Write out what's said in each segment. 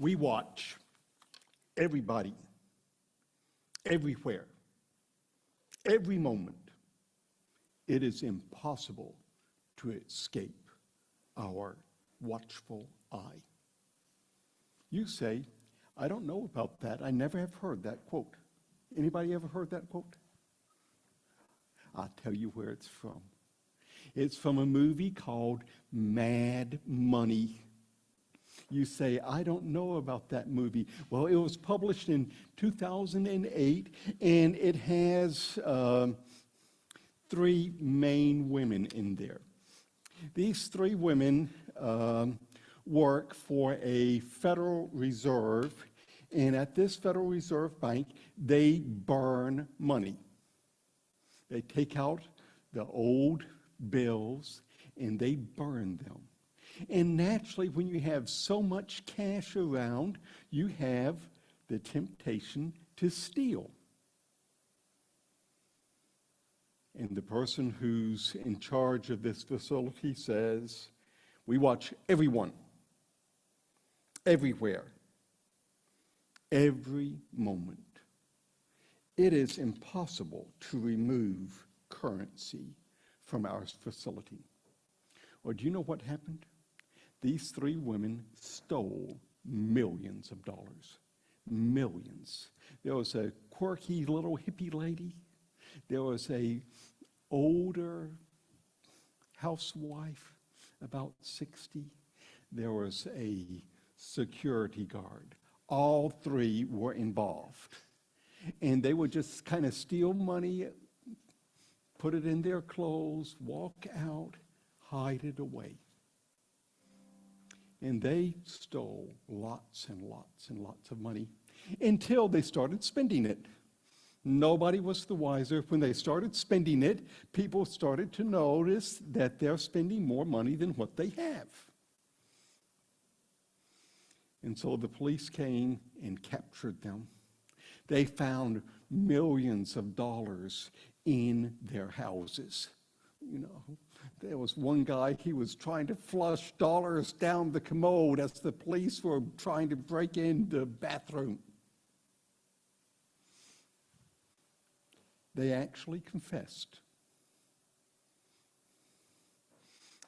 We watch everybody, everywhere, every moment. It is impossible to escape our watchful eye. You say, I don't know about that. I never have heard that quote. Anybody ever heard that quote? I'll tell you where it's from. It's from a movie called Mad Money. You say, I don't know about that movie. Well, it was published in 2008, and it has three main women in there. These three women work for a Federal Reserve, and at this Federal Reserve Bank, they burn money. They take out the old bills and they burn them. And naturally, when you have so much cash around, you have the temptation to steal. And the person who's in charge of this facility says, we watch everyone, everywhere, every moment. It is impossible to remove currency from our facility. Or do you know what happened? These three women stole millions of dollars. Millions. There was a quirky little hippie lady. There was a older housewife, about 60. There was a security guard. All three were involved. And they would just kind of steal money, put it in their clothes, walk out, hide it away. And they stole lots and lots and lots of money until they started spending it. Nobody was the wiser. When they started spending it, people started to notice that they're spending more money than what they have. And so the police came and captured them. They found millions of dollars in their houses. You know, there was one guy, he was trying to flush dollars down the commode as the police were trying to break in the bathroom. They actually confessed.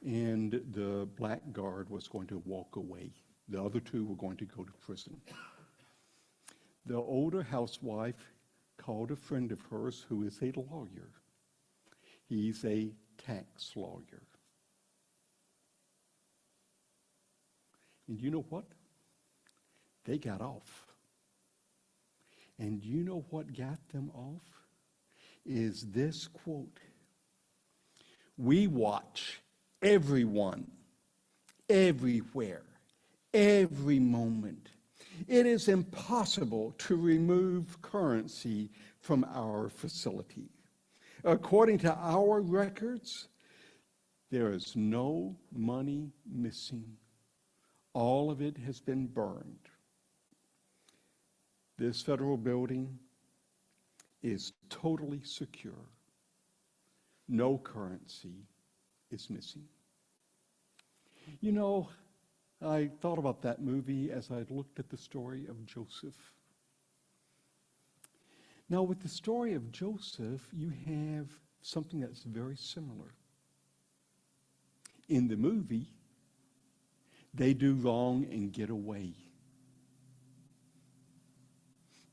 And the blackguard was going to walk away. The other two were going to go to prison. The older housewife called a friend of hers who is a lawyer. He's a tax lawyer. And you know what? They got off. And you know what got them off? Is this quote. We watch everyone, everywhere, every moment. It is impossible to remove currency from our facility. According to our records, there is no money missing. All of it has been burned. This federal building is totally secure. No currency is missing. You know, I thought about that movie as I looked at the story of Joseph. Now, with the story of Joseph, you have something that's very similar. In the movie, they do wrong and get away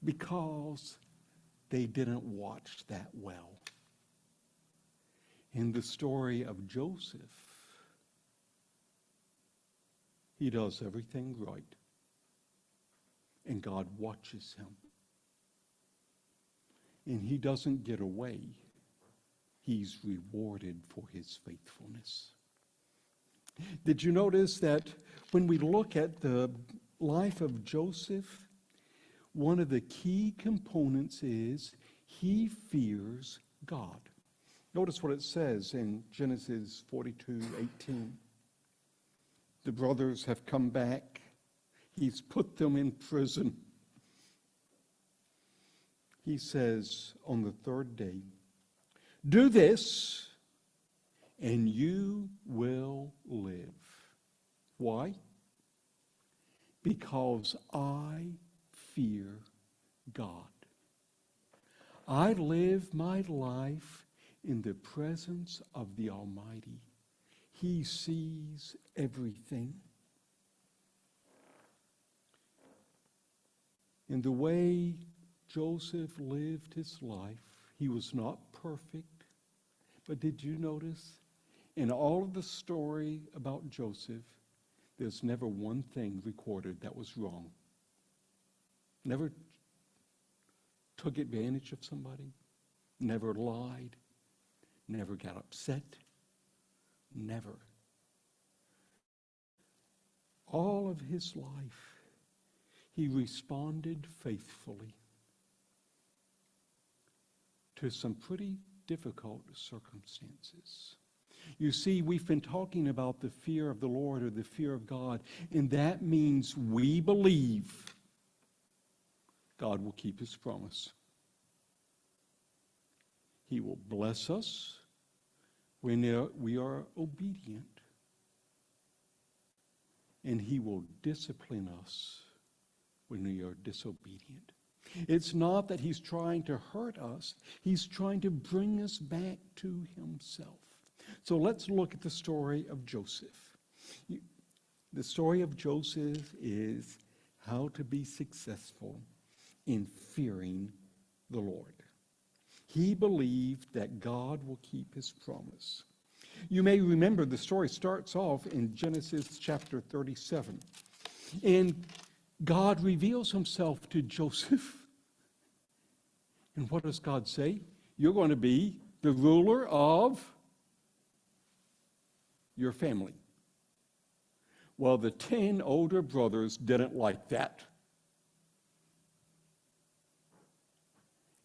because they didn't watch that well. In the story of Joseph, he does everything right, and God watches him. And he doesn't get away. He's rewarded for his faithfulness. Did you notice that when we look at the life of Joseph, one of the key components is he fears God. Notice what it says in Genesis 42:18. The brothers have come back. He's put them in prison. He says on the third day, do this and you will live. Why? because I fear God. I live my life in the presence of the Almighty. He sees everything. In the way Joseph lived his life, he was not perfect. But did you notice? In all of the story about Joseph, there's never one thing recorded that was wrong. Never took advantage of somebody, never lied, never got upset, never. All of his life, he responded faithfully to some pretty difficult circumstances. You see, we've been talking about the fear of the Lord or the fear of God, and that means we believe God will keep his promise. He will bless us when we are obedient, and he will discipline us when we are disobedient. It's not that he's trying to hurt us. He's trying to bring us back to himself. So let's look at the story of Joseph. The story of Joseph is how to be successful in fearing the Lord. He believed that God will keep his promise. You may remember the story starts off in Genesis chapter 37. And God reveals himself to Joseph. And what does God say? You're going to be the ruler of your family. Well, the 10 older brothers didn't like that.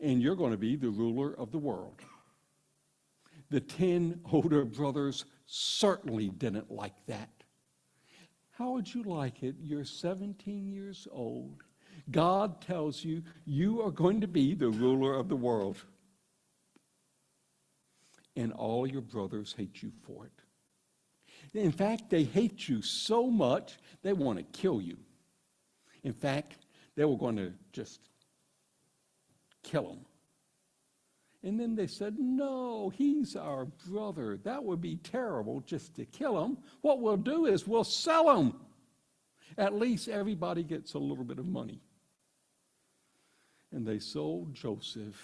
And you're going to be the ruler of the world. The 10 older brothers certainly didn't like that. How would you like it? You're 17 years old. God tells you, you are going to be the ruler of the world. And all your brothers hate you for it. In fact, they hate you so much, they want to kill you. In fact, they were going to just kill him. And then they said, no, he's our brother. That would be terrible just to kill him. What we'll do is we'll sell him. At least everybody gets a little bit of money. And they sold Joseph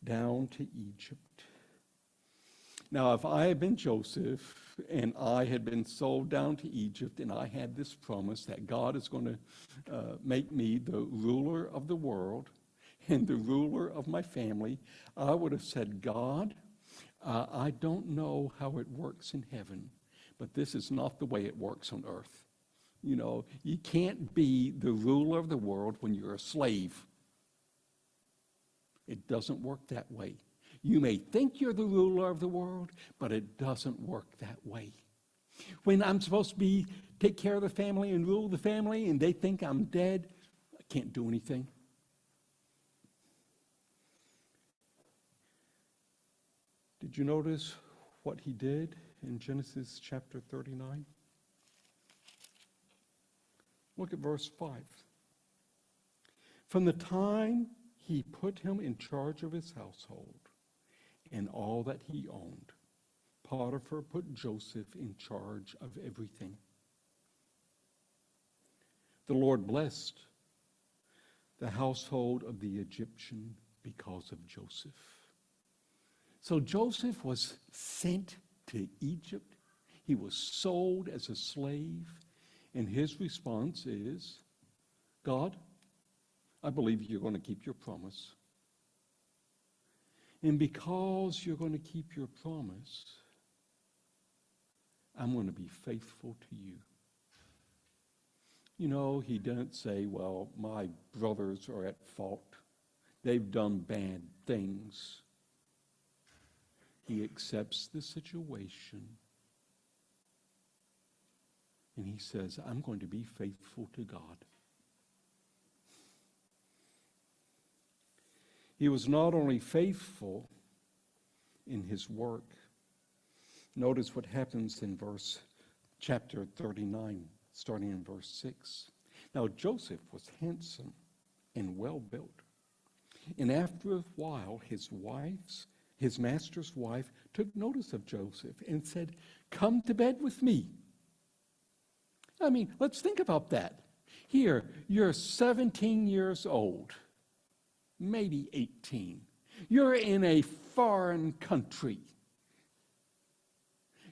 down to Egypt. Now, if I had been Joseph and I had been sold down to Egypt and I had this promise that God is going to make me the ruler of the world and the ruler of my family, I would have said, God, I don't know how it works in heaven, but this is not the way it works on earth. You know, you can't be the ruler of the world when you're a slave. It doesn't work that way. You may think you're the ruler of the world, but it doesn't work that way. When I'm supposed to take care of the family and rule the family, and they think I'm dead, I can't do anything. Did you notice what he did in Genesis chapter 39? Look at verse 5. From the time he put him in charge of his household and all that he owned, Potiphar put Joseph in charge of everything. The Lord blessed the household of the Egyptian because of Joseph. So Joseph was sent to Egypt. He was sold as a slave. And his response is, God, I believe you're going to keep your promise. And because you're going to keep your promise, I'm going to be faithful to you. You know, he didn't say, well, my brothers are at fault. They've done bad things. He accepts the situation. And he says, I'm going to be faithful to God. He was not only faithful in his work. Notice what happens in chapter 39. starting in verse 6. Now Joseph was handsome and well built. And after a while, his master's wife took notice of Joseph and said, "Come to bed with me." I mean, let's think about that. Here, you're 17 years old, maybe 18. You're in a foreign country.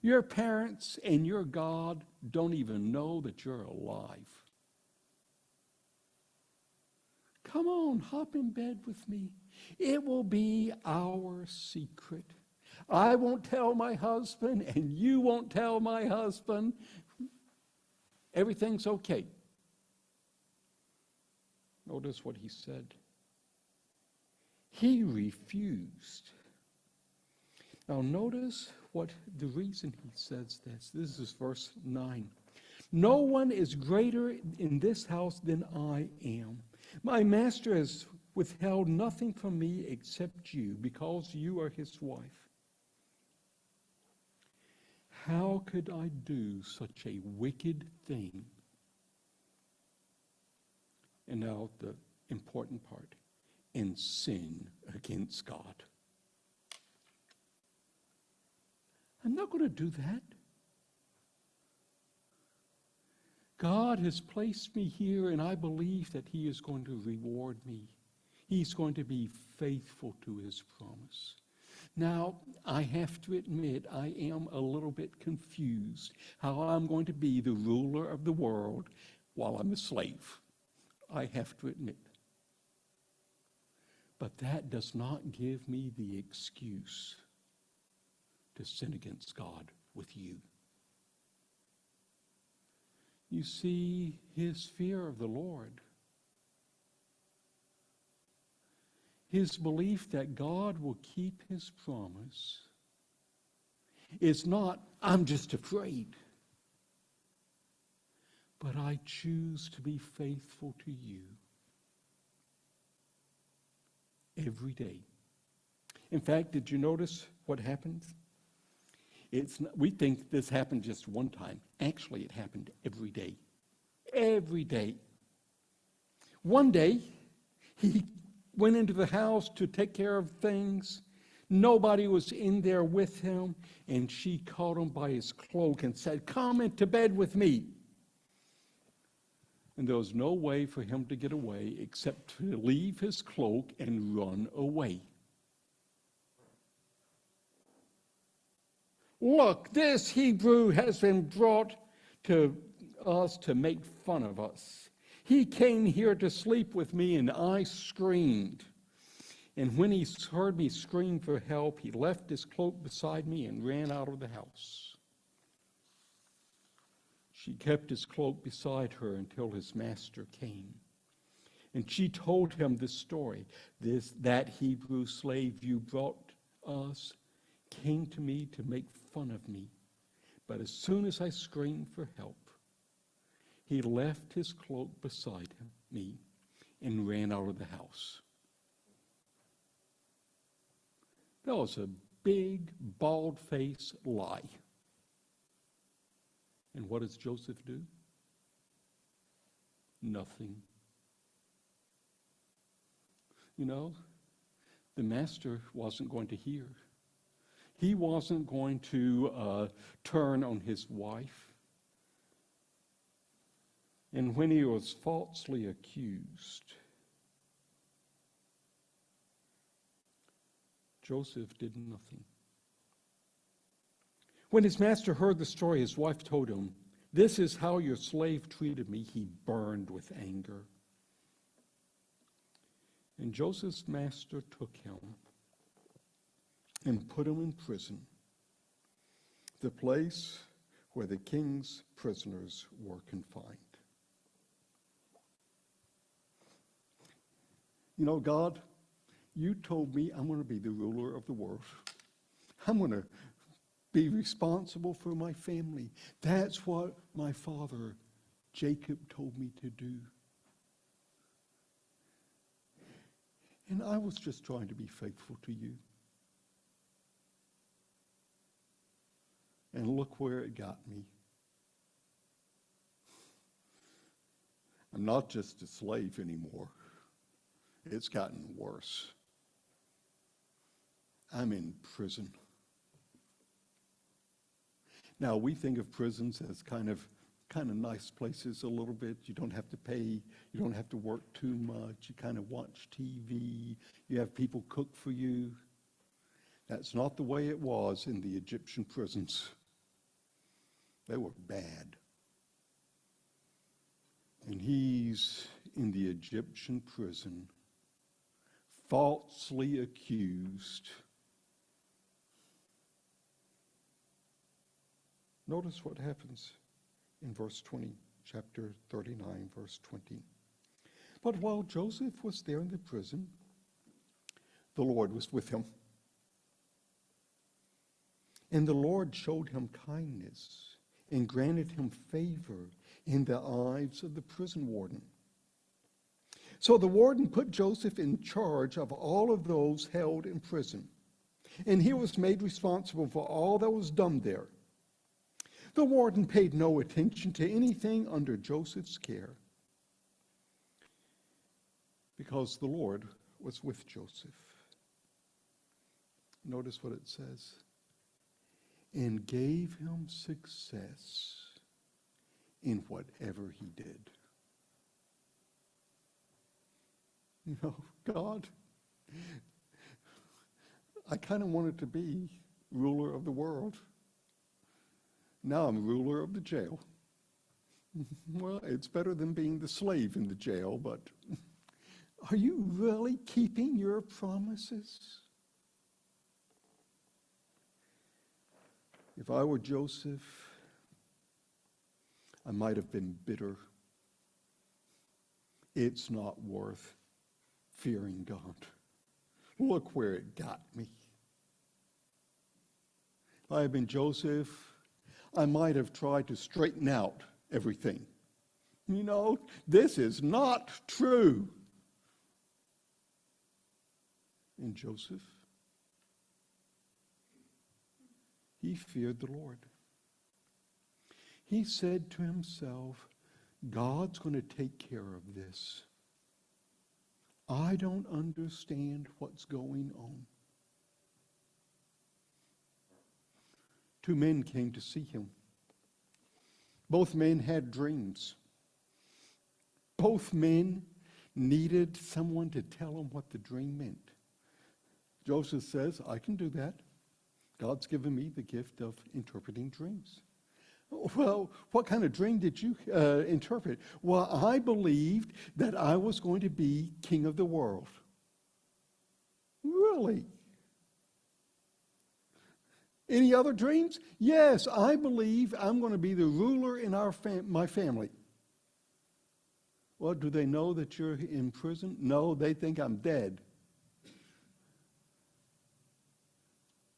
Your parents and your God don't even know that you're alive. Come on, hop in bed with me. It will be our secret. I won't tell my husband, and you won't tell my husband. Everything's okay. Notice what he said. He refused. Now notice what the reason he says this. This is verse 9. No one is greater in this house than I am. My master has withheld nothing from me except you, because you are his wife. How could I do such a wicked thing? And now the important part, and sin against God. I'm not going to do that. God has placed me here, and I believe that he is going to reward me. He's going to be faithful to his promise. Now, I have to admit, I am a little bit confused how I'm going to be the ruler of the world while I'm a slave. I have to admit. But that does not give me the excuse to sin against God with you. You see, his fear of the Lord, his belief that God will keep his promise, is not, I'm just afraid, but I choose to be faithful to you every day. In fact, did you notice what happens? We think this happened just one time. Actually, it happened every day. Every day. One day, he went into the house to take care of things. Nobody was in there with him, and she caught him by his cloak and said, "Come into bed with me." And there was no way for him to get away except to leave his cloak and run away. Look, this Hebrew has been brought to us to make fun of us. He came here to sleep with me, and I screamed. And when he heard me scream for help, he left his cloak beside me and ran out of the house. She kept his cloak beside her until his master came. And she told him this story. That Hebrew slave you brought us came to me to make fun of me. But as soon as I screamed for help, he left his cloak beside me and ran out of the house. That was a big, bald-faced lie. And what does Joseph do? Nothing. You know, the master wasn't going to hear. He wasn't going to turn on his wife. And when he was falsely accused, Joseph did nothing. When his master heard the story, his wife told him, "This is how your slave treated me." He burned with anger. And Joseph's master took him and put him in prison, the place where the king's prisoners were confined. You know, God, you told me I'm going to be the ruler of the world. I'm going to be responsible for my family. That's what my father Jacob told me to do. And I was just trying to be faithful to you. And look where it got me. I'm not just a slave anymore. It's gotten worse. I'm in prison. Now, we think of prisons as kind of nice places a little bit. You don't have to pay. You don't have to work too much. You kind of watch TV. You have people cook for you. That's not the way it was in the Egyptian prisons. They were bad. And he's in the Egyptian prison, falsely accused. Notice what happens in verse 20, chapter 39, verse 20. But while Joseph was there in the prison, the Lord was with him. And the Lord showed him kindness and granted him favor in the eyes of the prison warden. So the warden put Joseph in charge of all of those held in prison, and he was made responsible for all that was done there. The warden paid no attention to anything under Joseph's care, because the Lord was with Joseph. Notice what it says. And gave him success in whatever he did. You know, God, I kind of wanted to be ruler of the world. Now I'm ruler of the jail. Well, it's better than being the slave in the jail, but are you really keeping your promises? If I were Joseph, I might have been bitter. It's not worth fearing God. Look where it got me. If I had been Joseph, I might have tried to straighten out everything. You know, this is not true. And Joseph, he feared the Lord. He said to himself, God's going to take care of this. I don't understand what's going on. Two men came to see him. Both men had dreams. Both men needed someone to tell them what the dream meant. Joseph says, I can do that. God's given me the gift of interpreting dreams. Well, what kind of dream did you interpret? Well, I believed that I was going to be king of the world. Really? Any other dreams? Yes, I believe I'm going to be the ruler in my family. Well, do they know that you're in prison? No, they think I'm dead.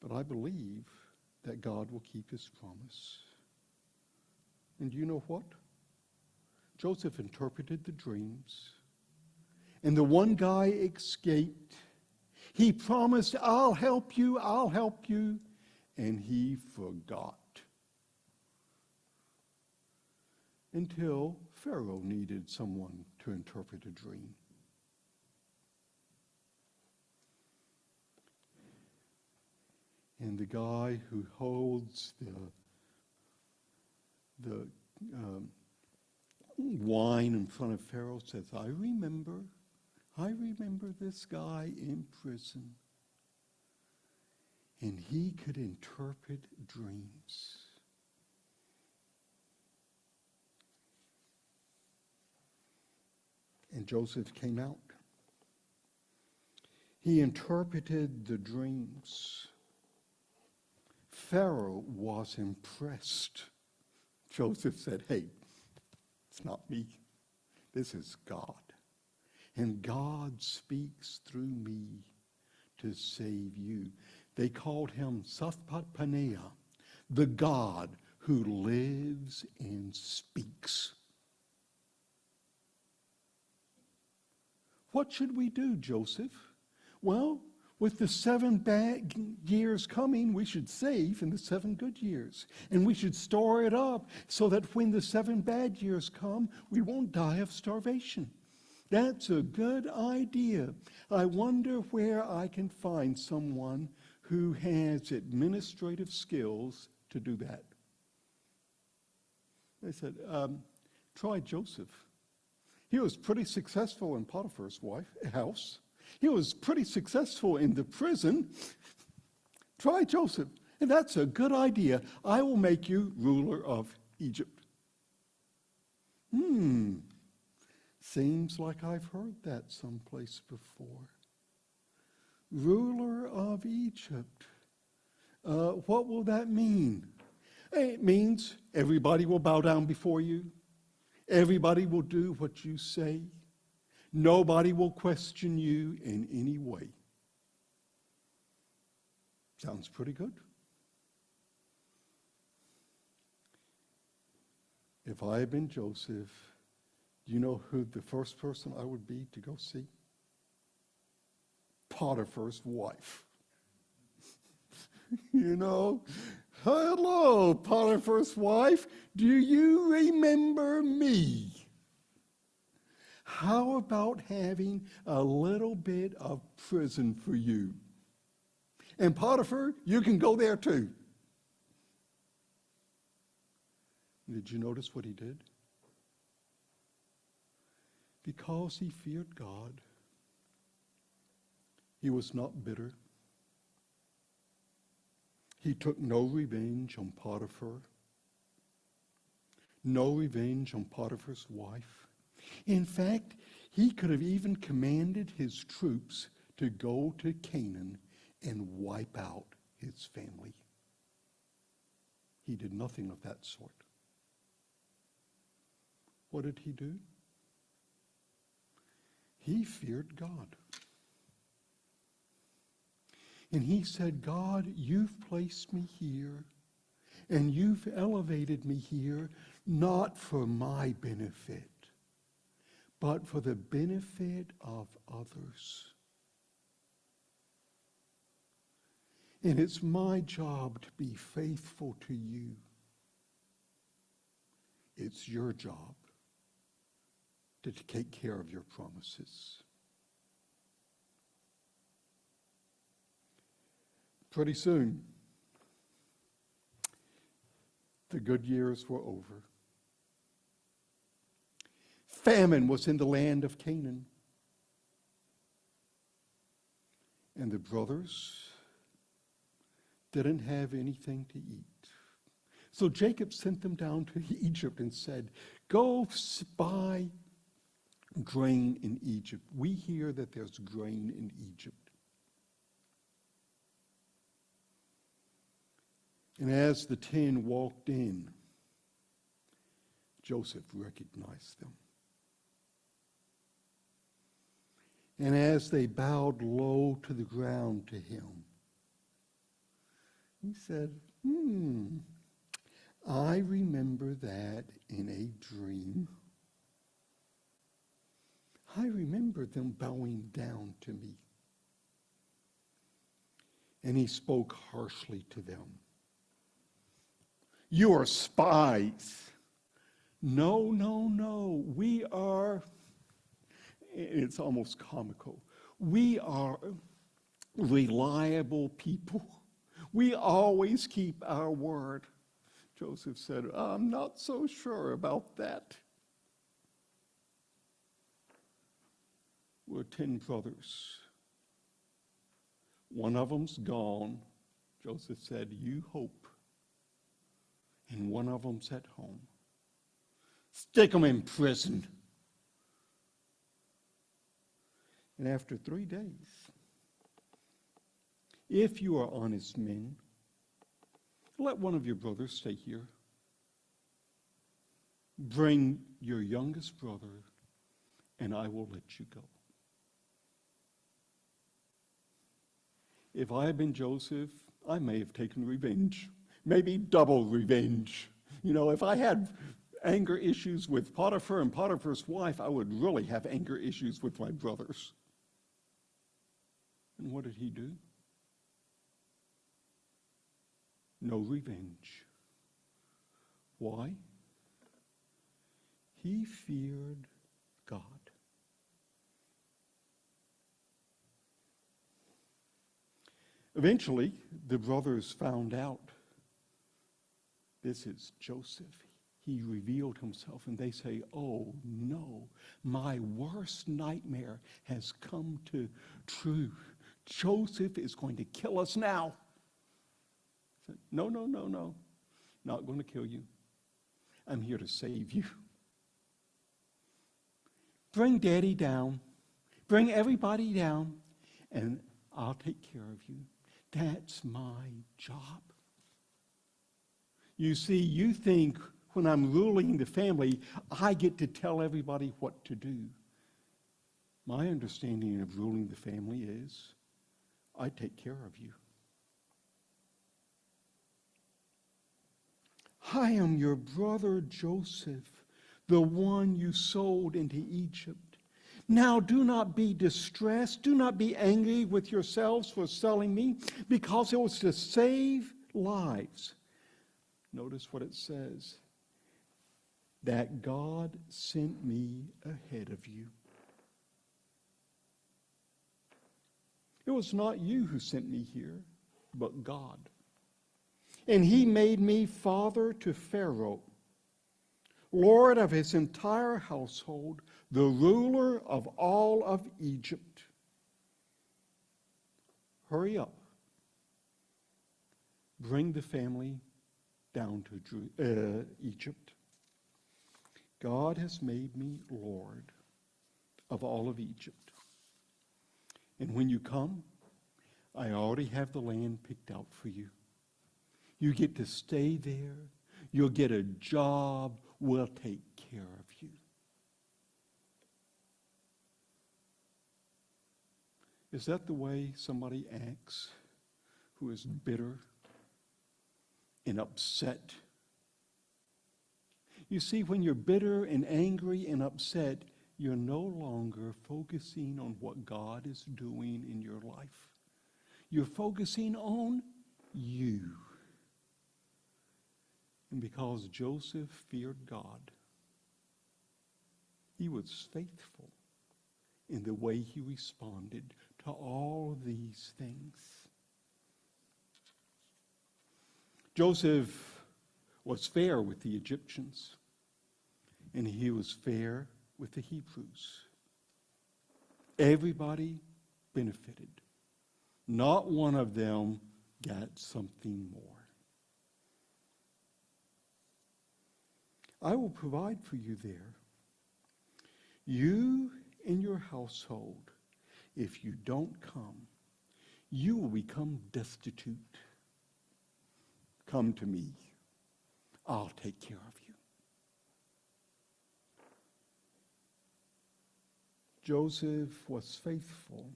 But I believe that God will keep his promise. And do you know what? Joseph interpreted the dreams, and the one guy escaped. He promised, I'll help you, and he forgot. Until Pharaoh needed someone to interpret a dream. And the guy who holds the wine in front of Pharaoh says, I remember this guy in prison. And he could interpret dreams. And Joseph came out. He interpreted the dreams. Pharaoh was impressed. Joseph said, hey, it's not me. This is God. And God speaks through me to save you. They called him Safpat Paneah, the God who lives and speaks. What should we do, Joseph? Well, with the 7 bad years coming, we should save in the 7 good years. And we should store it up so that when the 7 bad years come, we won't die of starvation. That's a good idea. I wonder where I can find someone who has administrative skills to do that. They said, try Joseph. He was pretty successful in Potiphar's house. He was pretty successful in the prison. Try Joseph. And that's a good idea. I will make you ruler of Egypt. Seems like I've heard that someplace before. Ruler of Egypt. What will that mean? It means everybody will bow down before you. Everybody will do what you say. Nobody will question you in any way. Sounds pretty good. If I had been Joseph, do you know who the first person I would be to go see? Potiphar's wife. You know, hello, Potiphar's wife. Do you remember me? How about having a little bit of prison for you? And Potiphar, you can go there too. Did you notice what he did? Because he feared God, he was not bitter. He took no revenge on Potiphar, no revenge on Potiphar's wife. In fact, he could have even commanded his troops to go to Canaan and wipe out his family. He did nothing of that sort. What did he do? He feared God. And he said, God, you've placed me here, and you've elevated me here, not for my benefit, but for the benefit of others. And it's my job to be faithful to you. It's your job to take care of your promises. Pretty soon, the good years were over. Famine was in the land of Canaan. And the brothers didn't have anything to eat. So Jacob sent them down to Egypt and said, go buy grain in Egypt. We hear that there's grain in Egypt. And as the 10 walked in, Joseph recognized them. And as they bowed low to the ground to him, he said, I remember that in a dream. I remember them bowing down to me. And he spoke harshly to them. You are spies. No, no, no. We are, it's almost comical. We are reliable people. We always keep our word. Joseph said, I'm not so sure about that. We're 10 brothers. One of them's gone. Joseph said, you hope. And one of them's at home. Stick them in prison. And after 3 days, if you are honest men, let one of your brothers stay here. Bring your youngest brother, and I will let you go. If I had been Joseph, I may have taken revenge. Maybe double revenge. You know, if I had anger issues with Potiphar and Potiphar's wife, I would really have anger issues with my brothers. And what did he do? No revenge. Why? He feared God. Eventually, the brothers found out this is Joseph. He revealed himself, and they say, "Oh no, my worst nightmare has come to true. Joseph is going to kill us now." I said, no, not going to kill you. I'm here to save you. Bring Daddy down. Bring everybody down, and I'll take care of you. That's my job. You see, you think when I'm ruling the family, I get to tell everybody what to do. My understanding of ruling the family is I take care of you. I am your brother Joseph, the one you sold into Egypt. Now do not be distressed. Do not be angry with yourselves for selling me, because it was to save lives. Notice what it says. That God sent me ahead of you. It was not you who sent me here, but God. And he made me father to Pharaoh, Lord of his entire household, the ruler of all of Egypt. Hurry up. Bring the family down to Egypt. God has made me Lord of all of Egypt. And when you come, I already have the land picked out for you. You get to stay there. You'll get a job. We'll take care of you. Is that the way somebody acts who is bitter and upset? You see, when you're bitter and angry and upset, you're no longer focusing on what God is doing in your life. You're focusing on you. And because Joseph feared God, he was faithful in the way he responded to all these things. Joseph was fair with the Egyptians, and he was fair with the Hebrews. Everybody benefited. Not one of them got something more. I will provide for you there. You and your household, if you don't come, you will become destitute. Come to me. I'll take care of you. Joseph was faithful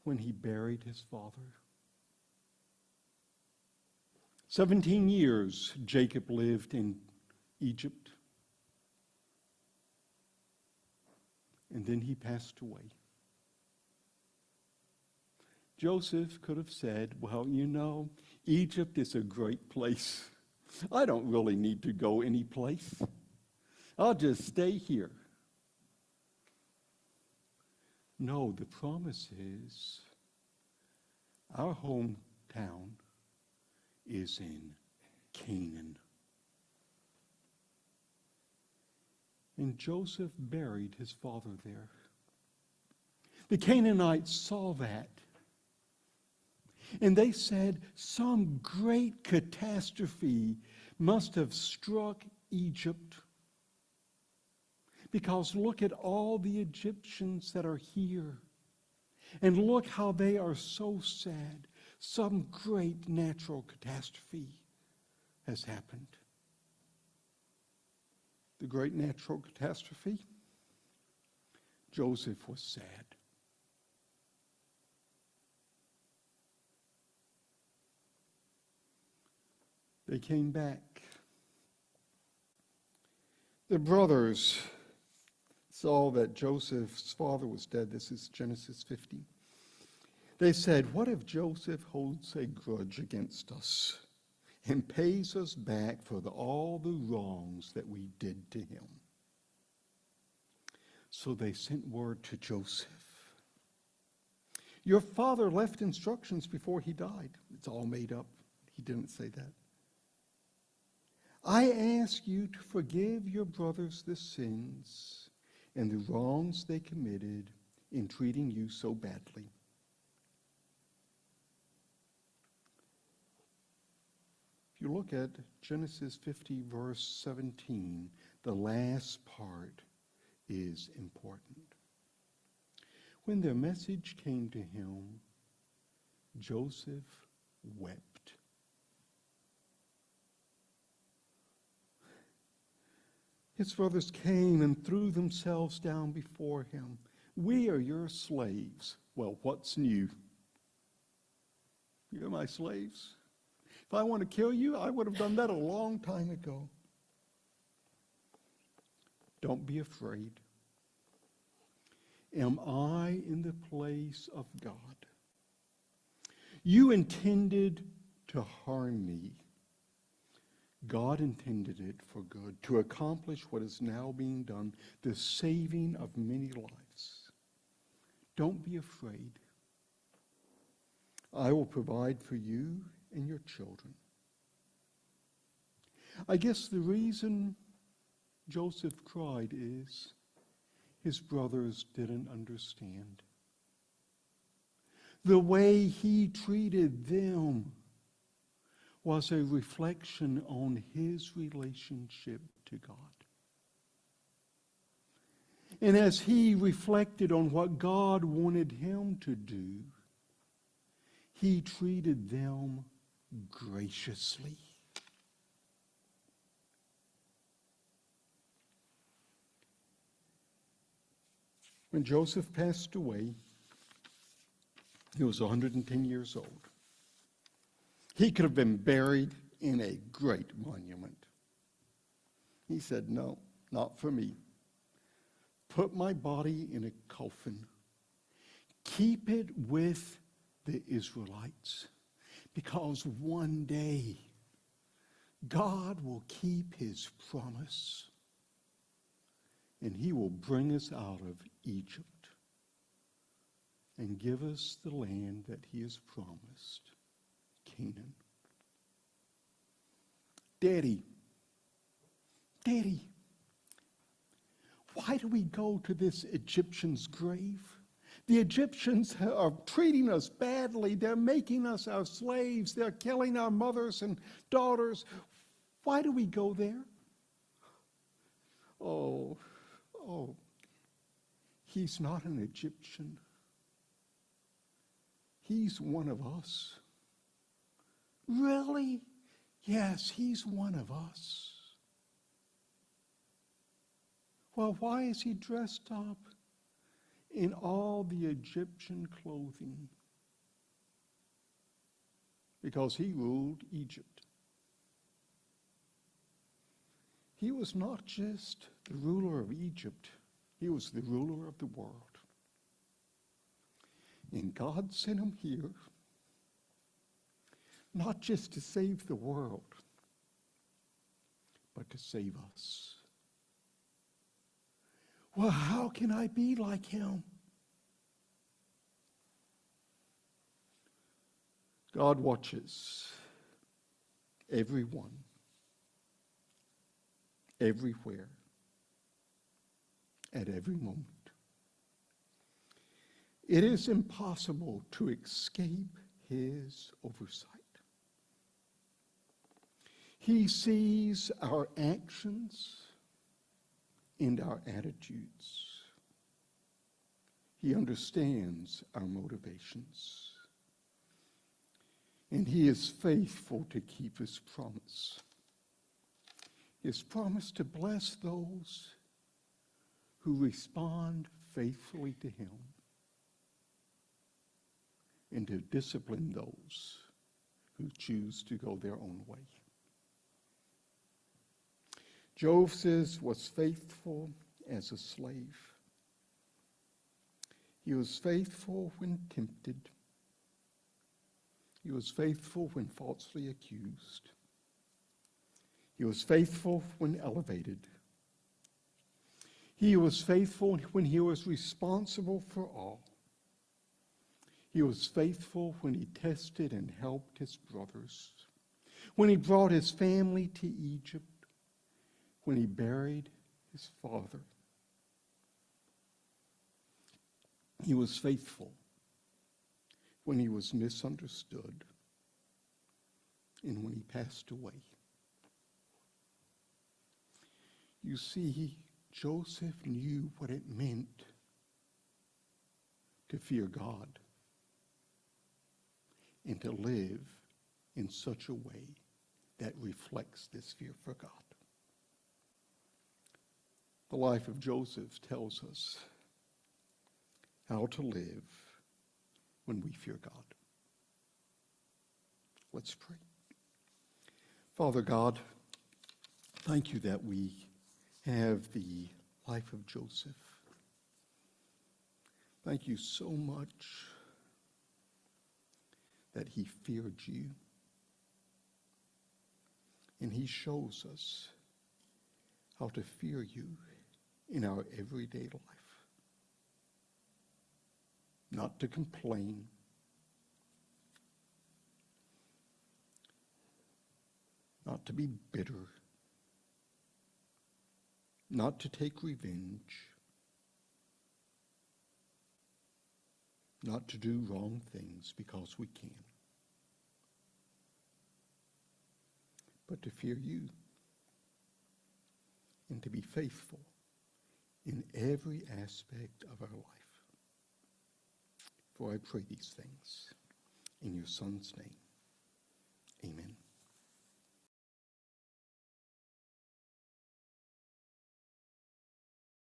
when he buried his father. 17 years Jacob lived in Egypt, and then he passed away. Joseph could have said, well, you know, Egypt is a great place. I don't really need to go anyplace. I'll just stay here. No, the promise is our hometown is in Canaan. And Joseph buried his father there. The Canaanites saw that. And they said, some great catastrophe must have struck Egypt. Because look at all the Egyptians that are here. And look how they are so sad. Some great natural catastrophe has happened. The great natural catastrophe? Joseph was sad. They came back. The brothers saw that Joseph's father was dead. This is Genesis 50. They said, what if Joseph holds a grudge against us and pays us back for all the wrongs that we did to him? So they sent word to Joseph. Your father left instructions before he died. It's all made up. He didn't say that. I ask you to forgive your brothers the sins and the wrongs they committed in treating you so badly. If you look at Genesis 50, verse 17, the last part is important. When their message came to him, Joseph wept. His brothers came and threw themselves down before him. We are your slaves. Well, what's new? You're my slaves. If I want to kill you, I would have done that a long time ago. Don't be afraid. Am I in the place of God? You intended to harm me. God intended it for good, to accomplish what is now being done, the saving of many lives. Don't be afraid. I will provide for you and your children. I guess the reason Joseph cried is his brothers didn't understand. The way he treated them was a reflection on his relationship to God. And as he reflected on what God wanted him to do, he treated them graciously. When Joseph passed away, he was 110 years old. He could have been buried in a great monument. He said, no, not for me. Put my body in a coffin. Keep it with the Israelites, because one day God will keep his promise, and he will bring us out of Egypt and give us the land that he has promised, Canaan. Daddy, why do we go to this Egyptian's grave? The Egyptians are treating us badly. They're making us our slaves. They're killing our mothers and daughters. Why do we go there? Oh, he's not an Egyptian. He's one of us. Really? Yes, he's one of us. Well, why is he dressed up in all the Egyptian clothing? Because he ruled Egypt. He was not just the ruler of Egypt, he was the ruler of the world. And God sent him here not just to save the world, but to save us. Well, how can I be like him? God watches everyone, everywhere, at every moment. It is impossible to escape his oversight. He sees our actions and our attitudes. He understands our motivations. And he is faithful to keep his promise. His promise to bless those who respond faithfully to him, and to discipline those who choose to go their own way. Joseph was faithful as a slave. He was faithful when tempted. He was faithful when falsely accused. He was faithful when elevated. He was faithful when he was responsible for all. He was faithful when he tested and helped his brothers, when he brought his family to Egypt, when he buried his father. He was faithful when he was misunderstood and when he passed away. You see, Joseph knew what it meant to fear God and to live in such a way that reflects this fear for God. The life of Joseph tells us how to live when we fear God. Let's pray. Father God, thank you that we have the life of Joseph. Thank you so much that he feared you. And he shows us how to fear you in our everyday life. Not to complain, not to be bitter, not to take revenge, not to do wrong things because we can, but to fear you and to be faithful in every aspect of our life. For I pray these things in your Son's name. Amen.